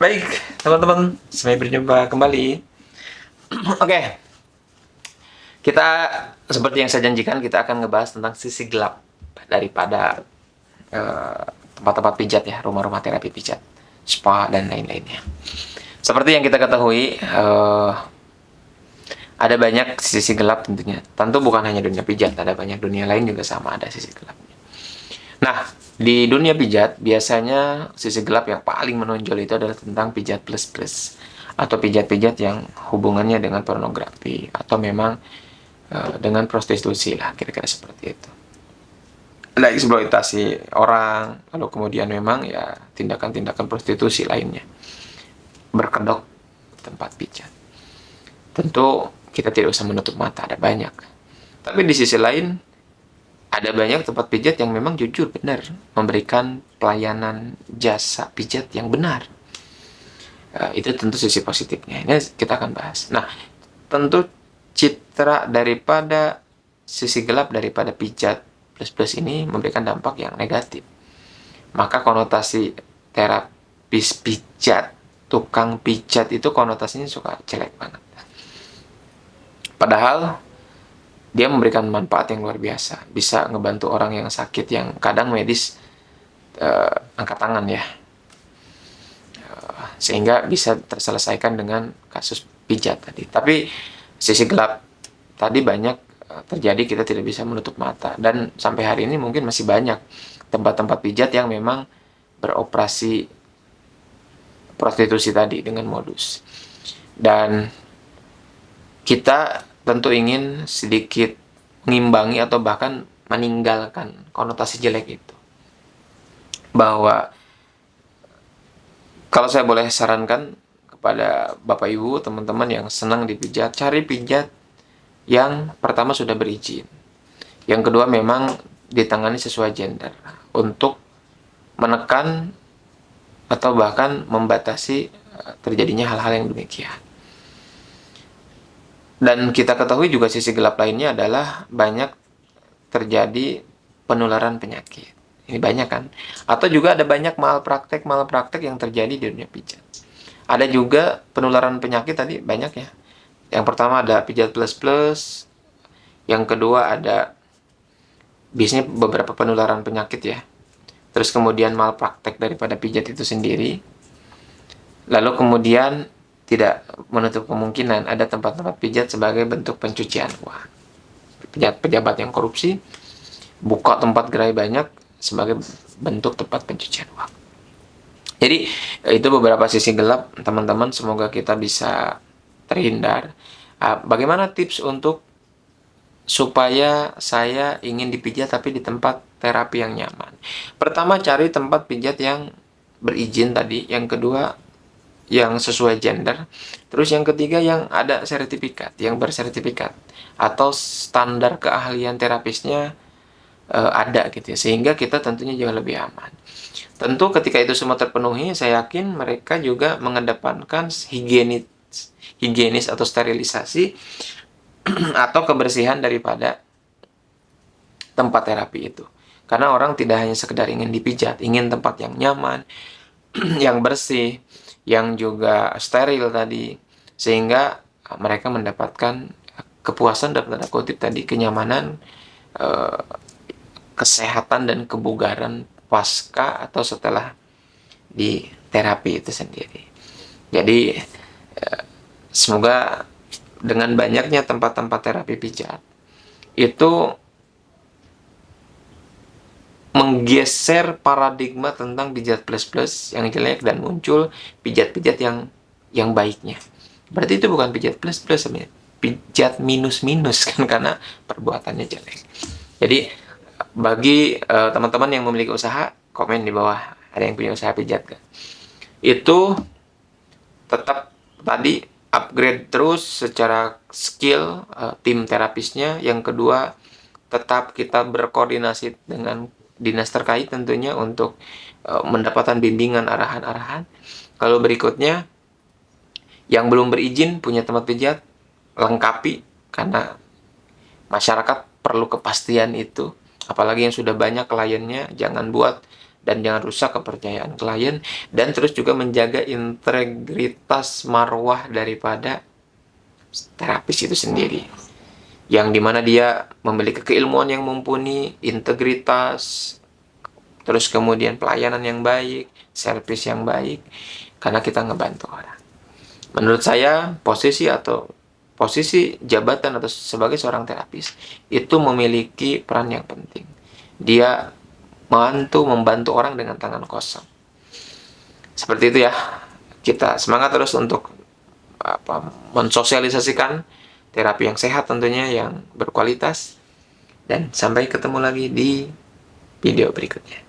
Baik, teman-teman, sampai berjumpa kembali. Oke, kita seperti yang saya janjikan, kita akan ngebahas tentang sisi gelap daripada eh, tempat-tempat pijat ya, rumah-rumah terapi pijat, spa dan lain-lainnya. Seperti yang kita ketahui, ada banyak sisi gelap tentunya. Tentu bukan hanya dunia pijat, ada banyak dunia lain juga sama ada sisi gelapnya. Nah, di dunia pijat biasanya sisi gelap yang paling menonjol itu adalah tentang pijat plus-plus atau pijat-pijat yang hubungannya dengan pornografi atau memang dengan prostitusi lah, kira-kira seperti itu. Ada eksploitasi orang, lalu kemudian memang ya tindakan-tindakan prostitusi lainnya berkedok tempat pijat. Tentu kita tidak usah menutup mata, ada banyak. Tapi di sisi lain ada banyak tempat pijat yang memang jujur benar memberikan pelayanan jasa pijat yang benar. Itu tentu sisi positifnya. Ini kita akan bahas. Nah, tentu citra daripada sisi gelap daripada pijat plus-plus ini memberikan dampak yang negatif. Maka konotasi terapis pijat, tukang pijat itu konotasinya suka jelek banget. Padahal dia memberikan manfaat yang luar biasa. Bisa ngebantu orang yang sakit yang kadang medis angkat tangan ya. Sehingga bisa terselesaikan dengan kasus pijat tadi. Tapi sisi gelap tadi banyak terjadi, kita tidak bisa menutup mata. Dan sampai hari ini mungkin masih banyak tempat-tempat pijat yang memang beroperasi prostitusi tadi dengan modus. Dan kita tentu ingin sedikit mengimbangi atau bahkan meninggalkan konotasi jelek itu. Bahwa kalau saya boleh sarankan kepada Bapak Ibu, teman-teman yang senang dipijat, cari pijat yang pertama sudah berizin. Yang kedua memang ditangani sesuai gender untuk menekan atau bahkan membatasi terjadinya hal-hal yang demikian. Dan kita ketahui juga sisi gelap lainnya adalah banyak terjadi penularan penyakit. Ini banyak kan? Atau juga ada banyak malpraktek yang terjadi di dunia pijat. Ada juga penularan penyakit tadi banyak ya. Yang pertama ada pijat plus-plus. Yang kedua ada biasanya beberapa penularan penyakit ya. Terus kemudian malpraktek daripada pijat itu sendiri. Lalu kemudian tidak menutup kemungkinan ada tempat-tempat pijat sebagai bentuk pencucian uang. Pejabat yang korupsi buka tempat gerai banyak sebagai bentuk tempat pencucian uang. Jadi itu beberapa sisi gelap teman-teman, semoga kita bisa terhindar. Bagaimana tips untuk supaya saya ingin dipijat tapi di tempat terapi yang nyaman? Pertama, cari tempat pijat yang berizin tadi. Yang kedua, yang sesuai gender. Terus yang ketiga, yang ada sertifikat, yang bersertifikat atau standar keahlian terapisnya ada gitu ya, sehingga kita tentunya jauh lebih aman. Tentu ketika itu semua terpenuhi, saya yakin mereka juga mengedepankan higienis atau sterilisasi atau kebersihan daripada tempat terapi itu. Karena orang tidak hanya sekedar ingin dipijat, ingin tempat yang nyaman, yang bersih, yang juga steril tadi, sehingga mereka mendapatkan kepuasan dalam tanda kutip tadi, kenyamanan, kesehatan dan kebugaran pasca atau setelah di terapi itu sendiri. Jadi semoga dengan banyaknya tempat-tempat terapi pijat itu menggeser paradigma tentang pijat plus-plus yang jelek dan muncul pijat-pijat yang baiknya. Berarti itu bukan pijat plus-plus, pijat minus-minus kan, karena perbuatannya jelek. Jadi bagi teman-teman yang memiliki usaha, komen di bawah, ada yang punya usaha pijat kan? Itu tetap tadi upgrade terus secara skill tim terapisnya. Yang kedua, tetap kita berkoordinasi dengan dinas terkait tentunya untuk mendapatkan bimbingan arahan-arahan. Kalau berikutnya, yang belum berizin punya tempat pijat, lengkapi, karena masyarakat perlu kepastian itu. Apalagi yang sudah banyak kliennya, jangan buat dan jangan rusak kepercayaan klien, dan terus juga menjaga integritas marwah daripada terapis itu sendiri, yang dimana dia memiliki keilmuan yang mumpuni, integritas, terus kemudian pelayanan yang baik, servis yang baik, karena kita ngebantu orang. Menurut saya, posisi jabatan atau sebagai seorang terapis itu memiliki peran yang penting. Dia membantu orang dengan tangan kosong. Seperti itu ya. Kita semangat terus untuk mensosialisasikan terapi yang sehat tentunya, yang berkualitas. Dan sampai ketemu lagi di video berikutnya.